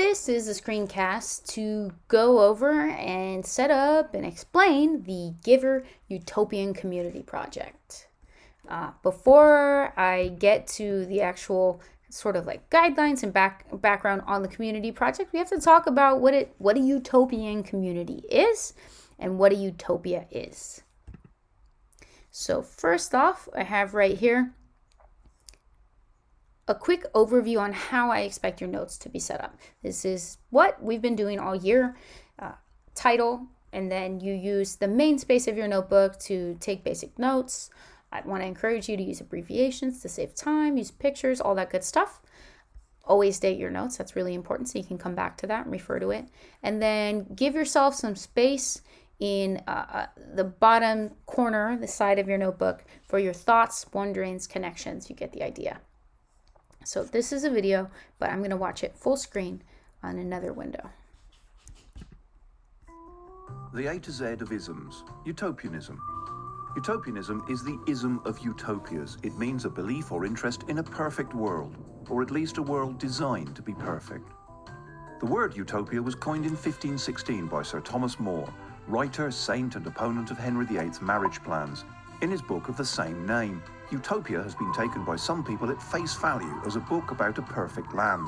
this is a screencast to go over and set up and explain the Giver Utopian Community Project. Before I get to the actual sort of like guidelines and background on the community project, we have to talk about what a utopian community is and what a utopia is. So first off, I have right here a quick overview on how I expect your notes to be set up. This is what we've been doing all year. Title, and then you use the main space of your notebook to take basic notes. I want to encourage you to use abbreviations to save time, use pictures, all that good stuff. Always date your notes. That's really important, so you can come back to that and refer to it. And then give yourself some space in the bottom corner, the side of your notebook, for your thoughts, wonderings, connections. You get the idea. So this is a video, but I'm going to watch it full screen on another window. The A to Z of isms. Utopianism. Utopianism is the ism of utopias. It means a belief or interest in a perfect world, or at least a world designed to be perfect. The word utopia was coined in 1516 by Sir Thomas More, writer, saint, and opponent of Henry VIII's marriage plans. In his book of the same name, Utopia has been taken by some people at face value as a book about a perfect land.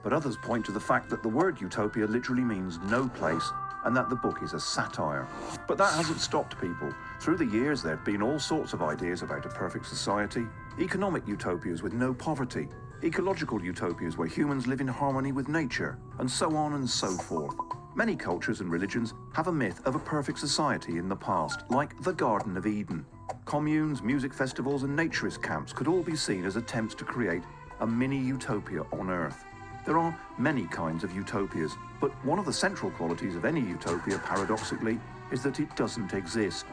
But others point to the fact that the word utopia literally means no place, and that the book is a satire. But that hasn't stopped people. Through the years, there have been all sorts of ideas about a perfect society. Economic utopias with no poverty, ecological utopias where humans live in harmony with nature, and so on and so forth. Many cultures and religions have a myth of a perfect society in the past, like the Garden of Eden. Communes, music festivals, and naturist camps could all be seen as attempts to create a mini-utopia on Earth. There are many kinds of utopias, but one of the central qualities of any utopia, paradoxically, is that it doesn't exist.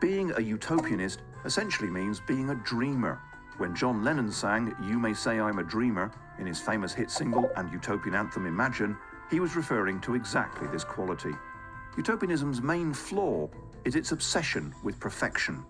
Being a utopianist essentially means being a dreamer. When John Lennon sang "You May Say I'm a Dreamer" in his famous hit single and utopian anthem Imagine, he was referring to exactly this quality. Utopianism's main flaw is its obsession with perfection.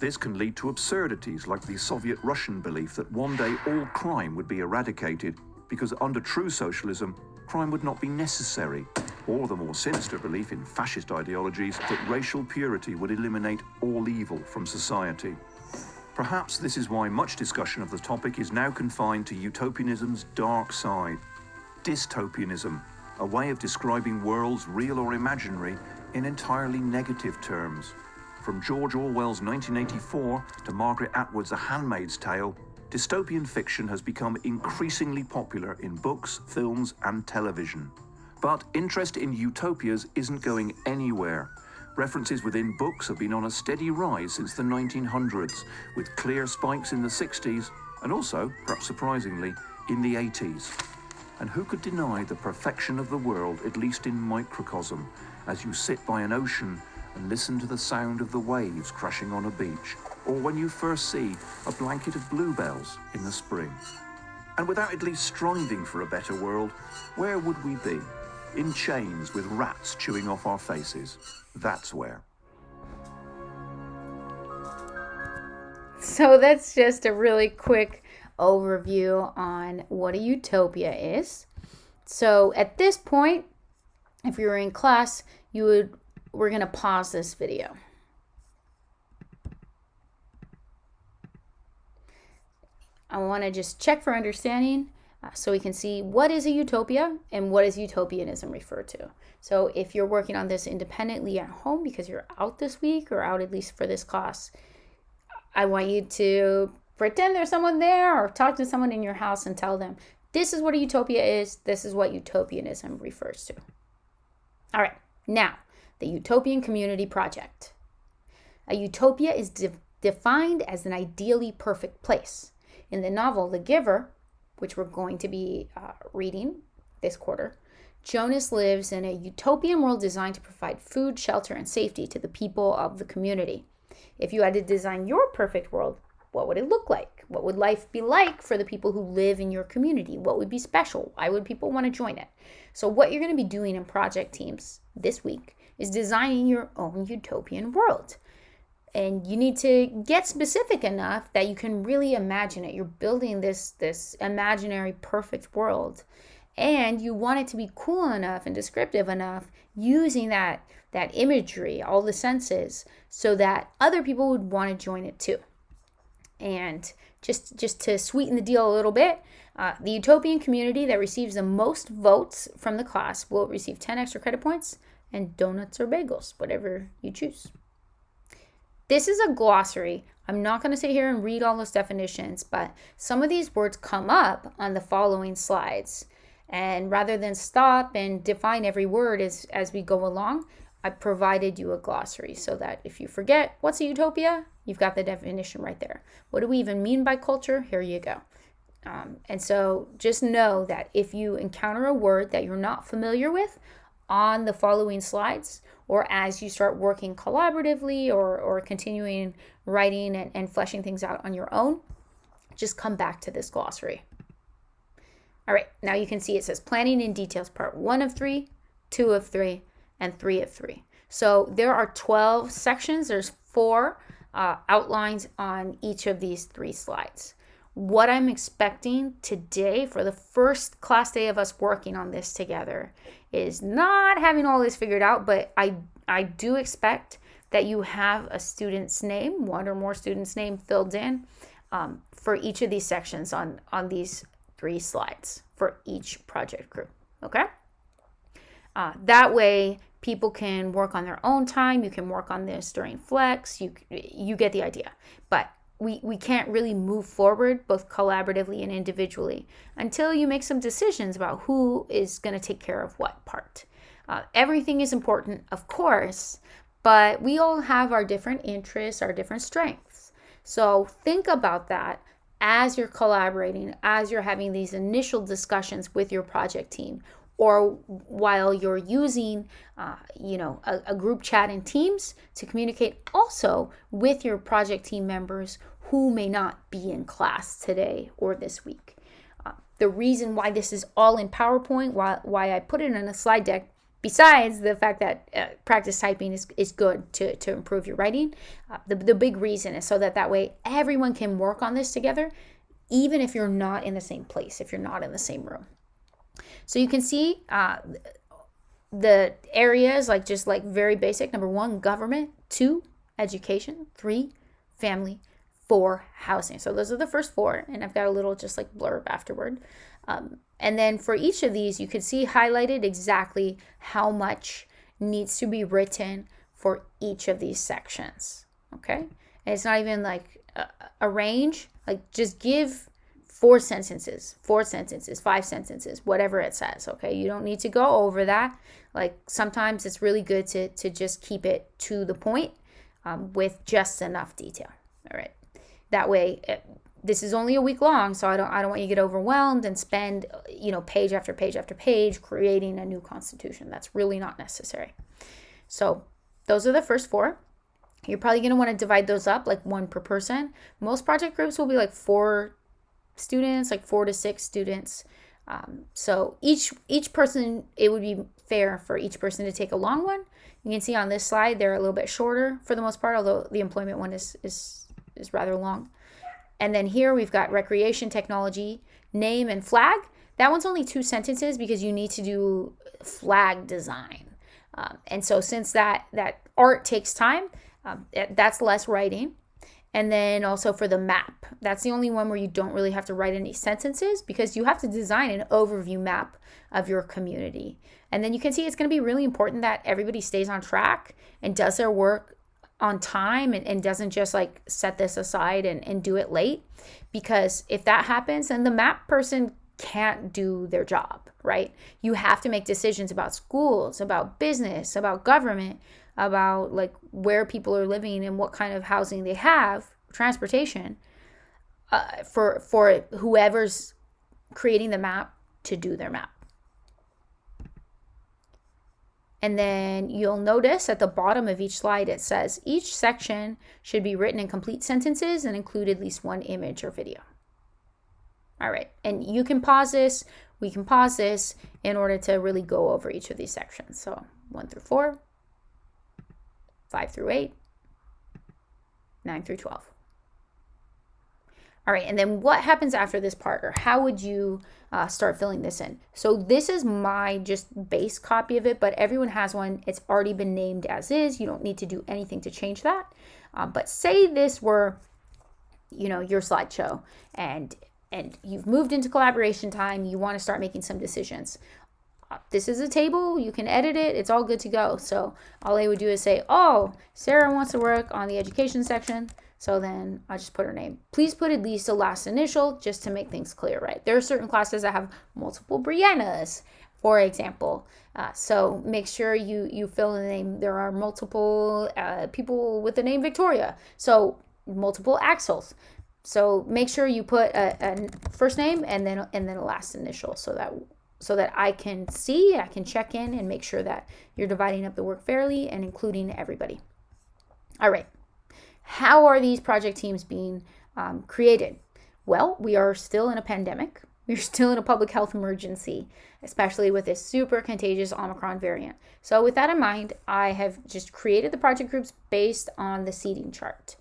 This can lead to absurdities like the Soviet-Russian belief that one day all crime would be eradicated because under true socialism, crime would not be necessary, or the more sinister belief in fascist ideologies that racial purity would eliminate all evil from society. Perhaps this is why much discussion of the topic is now confined to utopianism's dark side. Dystopianism, a way of describing worlds, real or imaginary, in entirely negative terms. From George Orwell's 1984 to Margaret Atwood's A Handmaid's Tale, dystopian fiction has become increasingly popular in books, films, and television. But interest in utopias isn't going anywhere. References within books have been on a steady rise since the 1900s, with clear spikes in the 60s, and also, perhaps surprisingly, in the 80s. And who could deny the perfection of the world, at least in microcosm, as you sit by an ocean and listen to the sound of the waves crashing on a beach, or when you first see a blanket of bluebells in the spring. And without at least striving for a better world, where would we be? In chains with rats chewing off our faces. That's where. So that's just a really quick overview on what a utopia is. So at this point, if you were in class, we're going to pause this video. I want to just check for understanding so we can see what is a utopia and what is utopianism referred to. So if you're working on this independently at home because you're out this week or out at least for this class, I want you to pretend there's someone there or talk to someone in your house and tell them, this is what a utopia is, this is what utopianism refers to. All right, now, the Utopian Community Project. A utopia is defined as an ideally perfect place. In the novel The Giver, which we're going to be reading this quarter, Jonas lives in a utopian world designed to provide food, shelter, and safety to the people of the community. If you had to design your perfect world, what would it look like? What would life be like for the people who live in your community? What would be special? Why would people want to join it? So what you're going to be doing in project teams this week is designing your own utopian world. And you need to get specific enough that you can really imagine it. You're building this imaginary perfect world. And you want it to be cool enough and descriptive enough using that imagery, all the senses, so that other people would want to join it too. And just to sweeten the deal a little bit, the Utopian community that receives the most votes from the class will receive 10 extra credit points and donuts or bagels, whatever you choose. This is a glossary. I'm not going to sit here and read all those definitions, but some of these words come up on the following slides. And rather than stop and define every word as we go along, I provided you a glossary so that if you forget what's a utopia, you've got the definition right there. What do we even mean by culture? Here you go. And so just know that if you encounter a word that you're not familiar with on the following slides, or as you start working collaboratively or continuing writing and fleshing things out on your own, just come back to this glossary. All right, now you can see it says planning in details, part 1 of 3, 2 of 3, and 3 of 3. So there are 12 sections. There's 4 outlines on each of these 3 slides. What I'm expecting today for the first class day of us working on this together is not having all this figured out, but I do expect that you have a student's name, one or more students' name filled in for each of these sections on these 3 slides for each project group, okay? That way people can work on their own time. You can work on this during flex. You get the idea. But we can't really move forward both collaboratively and individually until you make some decisions about who is going to take care of what part. Everything is important, of course, but we all have our different interests, our different strengths. So think about that as you're collaborating, as you're having these initial discussions with your project team, or while you're using a group chat in Teams to communicate also with your project team members who may not be in class today or this week. The reason why this is all in PowerPoint, why I put it in a slide deck, besides the fact that practice typing is good to improve your writing, the big reason is so that way everyone can work on this together, even if you're not in the same place, if you're not in the same room. So you can see the areas like very basic. Number 1, government. 2, education. 3, family. 4, housing. So those are the first 4, and I've got a little just like blurb afterward. And then for each of these, you can see highlighted exactly how much needs to be written for each of these sections. Okay, and it's not even like a range. Like just give 4 sentences, 5 sentences, whatever it says, okay? You don't need to go over that. Like sometimes it's really good to just keep it to the point with just enough detail, all right? That way, this is only a week long, so I don't want you to get overwhelmed and spend, page after page after page creating a new constitution. That's really not necessary. So those are the first 4. You're probably going to want to divide those up like 1 per person. Most project groups will be like 4 students, like 4 to 6 students. So each person, it would be fair for each person to take a long one. You can see on this slide, they're a little bit shorter for the most part, although the employment one is rather long. And then here we've got recreation, technology, name, and flag. That one's only 2 sentences because you need to do flag design. And so since that art takes time, that's less writing. And then also for the map, that's the only one where you don't really have to write any sentences because you have to design an overview map of your community. And then you can see it's going to be really important that everybody stays on track and does their work on time and doesn't just like set this aside and do it late. Because if that happens, then the map person can't do their job, right? You have to make decisions about schools, about business, about government, about like where people are living and what kind of housing they have, transportation, for whoever's creating the map to do their map. And then you'll notice at the bottom of each slide, it says each section should be written in complete sentences and include at least 1 image or video. All right, and you can pause this, we can pause this in order to really go over each of these sections. So 1 through 4, 5 through 8, 9 through 12. All right, and then what happens after this part, or how would you start filling this in? So this is my just base copy of it, but everyone has one. It's already been named as is. You don't need to do anything to change that. But say this were, your slideshow, and you've moved into collaboration time. You want to start making some decisions. This is a table. You can edit it. It's all good to go. So all I would do is say, oh, Sarah wants to work on the education section. So then I'll just put her name. Please put at least a last initial just to make things clear, right? There are certain classes that have multiple Briannas, for example. So make sure you fill in the name. There are multiple people with the name Victoria. So multiple Axels. So make sure you put a first name and then a last initial so that I can see, I can check in and make sure that you're dividing up the work fairly and including everybody. All right. How are these project teams being created? Well, we are still in a pandemic. We're still in a public health emergency, especially with this super contagious Omicron variant. So with that in mind, I have just created the project groups based on the seating chart.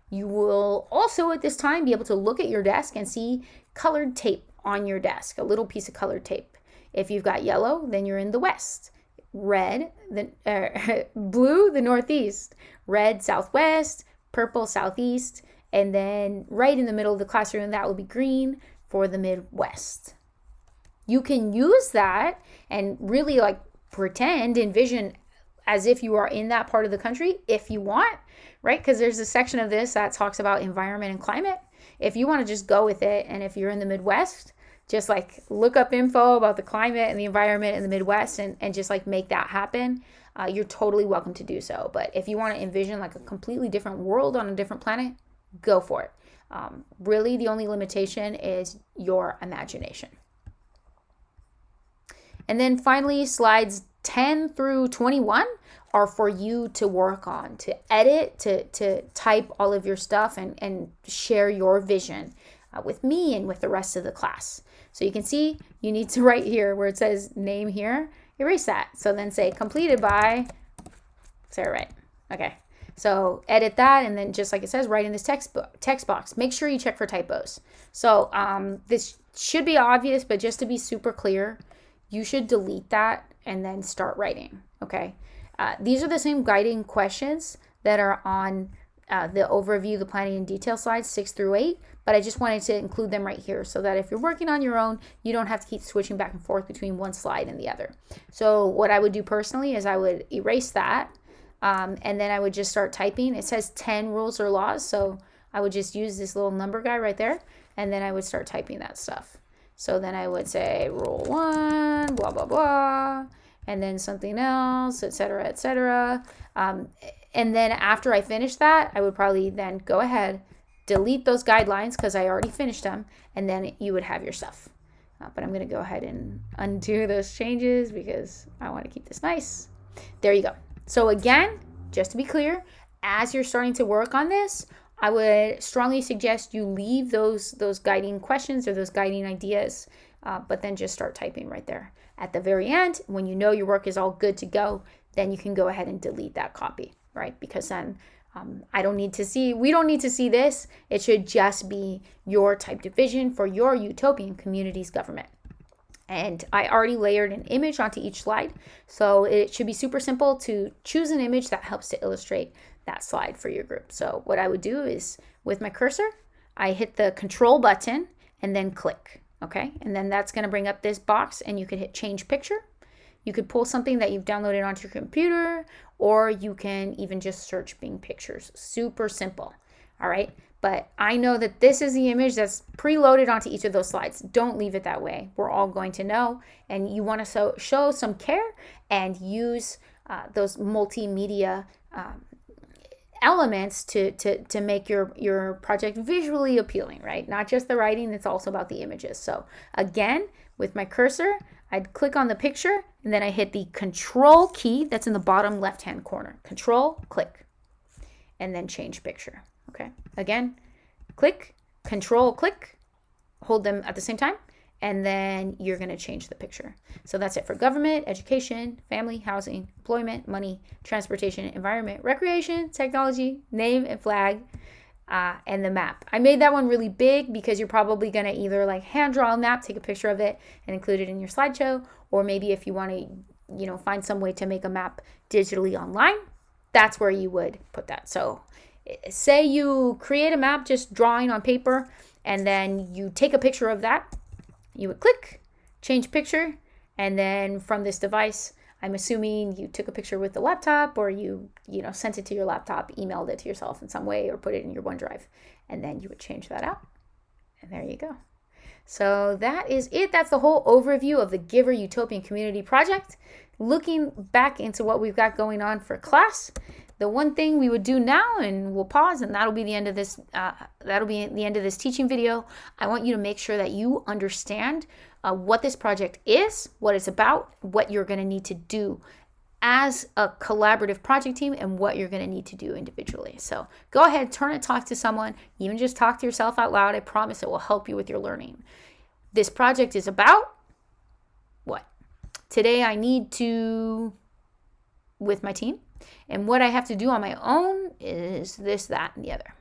You will also at this time be able to look at your desk and see colored tape on your desk, a little piece of colored tape. If you've got yellow, then you're in the west. Red, blue, the northeast. Red, southwest. Purple, southeast. And then right in the middle of the classroom, that will be green for the Midwest. You can use that and really envision as if you are in that part of the country if you want, right? Because there's a section of this that talks about environment and climate. If you want to just go with it, and if you're in the Midwest, just look up info about the climate and the environment in the Midwest and just make that happen. You're totally welcome to do so. But if you want to envision a completely different world on a different planet, go for it. Really, the only limitation is your imagination. And then finally, slides 10 through 21 are for you to work on, to edit, to type all of your stuff and share your vision with me and with the rest of the class. So you can see you need to write here where it says name here, erase that. So then say completed by Sarah Wright. Okay. So edit that, and then just like it says, write in this text box. Make sure you check for typos. So this should be obvious, but just to be super clear, you should delete that and then start writing. Okay. These are the same guiding questions that are on the overview, the planning and detail slides 6 through 8, but I just wanted to include them right here so that if you're working on your own, you don't have to keep switching back and forth between one slide and the other. So what I would do personally is I would erase that, and then I would just start typing. It says 10 rules or laws, so I would just use this little number guy right there, and then I would start typing that stuff. So then I would say rule 1, blah, blah, blah, and then something else, etc., etc. And then after I finish that, I would probably then go ahead, delete those guidelines because I already finished them, and then you would have your stuff. But I'm going to go ahead and undo those changes because I want to keep this nice. There you go. So again, just to be clear, as you're starting to work on this, I would strongly suggest you leave those guiding questions or those guiding ideas, but then just start typing right there. At the very end, when you know your work is all good to go, then you can go ahead and delete that copy, right? Because then we don't need to see this. It should just be your typed vision for your utopian community's government. And I already layered an image onto each slide. So it should be super simple to choose an image that helps to illustrate that slide for your group. So what I would do is with my cursor, I hit the control button and then click. Okay. And then that's going to bring up this box, and you could hit change picture. You could pull something that you've downloaded onto your computer, or you can even just search Bing Pictures. Super simple. All right. But I know that this is the image that's preloaded onto each of those slides. Don't leave it that way. We're all going to know. And you want to show some care and use those multimedia elements to make your project visually appealing, right? Not just the writing, it's also about the images. So again, with my cursor, I'd click on the picture, and then I hit the control key that's in the bottom left-hand corner. Control, click, and then change picture. Okay, again, click, control, click, hold them at the same time, and then you're going to change the picture. So that's it for government, education, family, housing, employment, money, transportation, environment, recreation, technology, name and flag, and the map. I made that one really big because you're probably going to either like hand draw a map, take a picture of it, and include it in your slideshow, or maybe if you want to, find some way to make a map digitally online, that's where you would put that. So say you create a map just drawing on paper, and then you take a picture of that. You would click, change picture, and then from this device, I'm assuming you took a picture with the laptop, or you sent it to your laptop, emailed it to yourself in some way, or put it in your OneDrive, and then you would change that out. And there you go. So that is it. That's the whole overview of the Giver Utopian Community Project. Looking back into what we've got going on for class, the one thing we would do now, and we'll pause, and that'll be the end of this. That'll be the end of this teaching video. I want you to make sure that you understand what this project is, what it's about, what you're going to need to do as a collaborative project team, and what you're going to need to do individually. So go ahead, turn and talk to someone, even just talk to yourself out loud. I promise it will help you with your learning. This project is about what? Today I need to, with my team, and what I have to do on my own is this, that, and the other.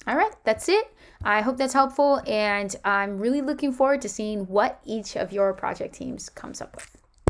All right, that's it. I hope that's helpful, and I'm really looking forward to seeing what each of your project teams comes up with.